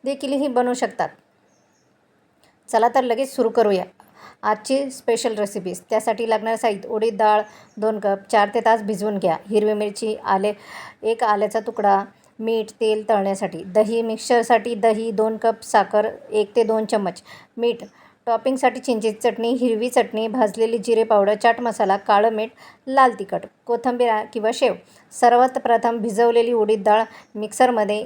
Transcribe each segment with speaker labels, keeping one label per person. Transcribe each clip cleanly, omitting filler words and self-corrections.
Speaker 1: देखीलही बनवू शकतात. चला तर लगेच सुरू करूया आजची स्पेशल रेसिपीज. त्यासाठी लागणारं साहित्य: उडीद डाळ 2 कप, 4 ते तास भिजवून घ्या. हिरवी मिरची, एक आल्याचा तुकडा, मीठ, तेल तळण्यासाठी, दही, मिक्सरसाठी दही 2 कप, साखर 1 ते 2 चम्मच, मीठ, टॉपिंगसाठी चिंचेची चटणी, हिरवी चटणी, भाजलेली जिरे पावडर, चाट मसाला, काळं मीठ, लाल तिखट, कोथिंबीर किंवा शेव. सर्वात प्रथम भिजवलेली उडीद डाळ मिक्सरमध्ये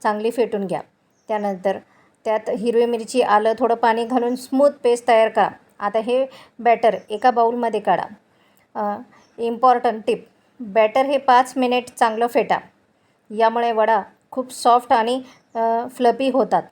Speaker 1: चांगली फेटून घ्या. त्यानंतर त्यात हिरवी मिरची, आलं, थोडं पाणी घालून स्मूथ पेस्ट तयार करा. आता हे बॅटर एका बाउलमध्ये काढा. इम्पॉर्टंट टिप: बॅटर हे 5 मिनिट चांगलं फेटा. यामुळे वडा खूप सॉफ्ट आणि फ्लफी होतात.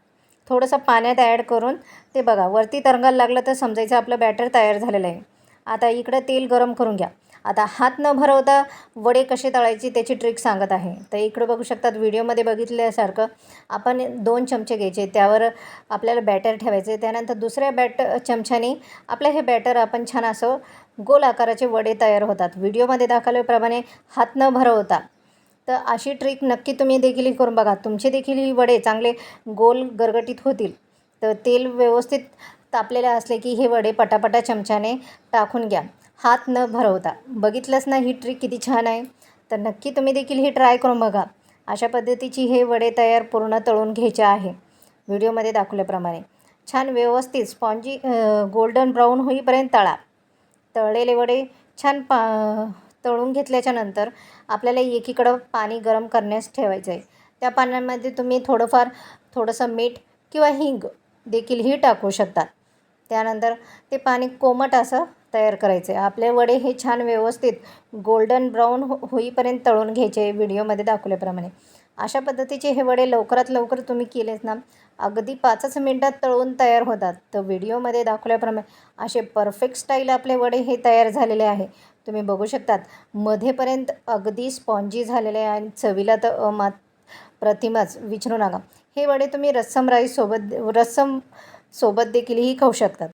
Speaker 1: थोडंसं पाण्यात ॲड करून ते बघा, वरती तरंगायला लागलं तर समजायचं आपलं बॅटर तयार झालेलं आहे. आता इकडं तेल गरम करून घ्या. आता हात न भरवता वडे कसे तळायचे त्याची ट्रिक सांगत आहे. तर इकडं बघू शकतात व्हिडिओमध्ये बघितल्यासारखं आपण 2 चमचे घ्यायचे, त्यावर आपल्याला बॅटर ठेवायचे. त्यानंतर दुसऱ्या चमच्याने आपलं हे बॅटर आपण छान असं गोल आकाराचे वडे तयार होतात. व्हिडिओमध्ये दाखवल्याप्रमाणे हात न भरवता. तर अशी ट्रिक नक्की तुम्ही देखील करून बघा. तुमचे देखील ही वडे चांगले गोल गरगटीत होतील. तर तेल व्यवस्थित तापलेले असले की हे वडे पटापटा चमच्याने टाकून घ्या, हात न भरवता. बघितलंच ना ही ट्रिक किती छान आहे. तर नक्की तुम्ही देखील ही ट्राय करून बघा. अशा पद्धतीची हे वडे पूर्ण तळून घ्यायचे आहे. व्हिडिओमध्ये दाखवल्याप्रमाणे छान व्यवस्थित स्पॉन्जी गोल्डन ब्राऊन होईपर्यंत तळा. तळलेले वडे छान तळून घेतल्याच्या नंतर आपल्याला एकीकडं पाणी गरम करण्यास ठेवायचं आहे. त्या पाण्यामध्ये तुम्ही थोडंसं मीठ किंवा हिंग देखीलही टाकू शकतात. त्यानंतर ते पाणी कोमट असं तयार करायचं आहे. आपले वडे हे छान व्यवस्थित गोल्डन ब्राऊन होईपर्यंत तळून घ्यायचे व्हिडिओमध्ये दाखवल्याप्रमाणे. अशा पद्धतीचे हे वडे लवकरात लवकर तुम्ही केलेच ना, अगदी 5च मिनटात तळून तयार होतात. तर व्हिडिओमध्ये दाखवल्याप्रमाणे असे परफेक्ट स्टाईल आपले वडे हे तयार झालेले आहे. तुम्ही बघू शकतात मध्येपर्यंत अगदी स्पॉन्जी झालेले आहे आणि चवीला तर प्रतिमच विचारू नका. हे वडे तुम्ही रस्सम देखीलही खाऊ शकतात.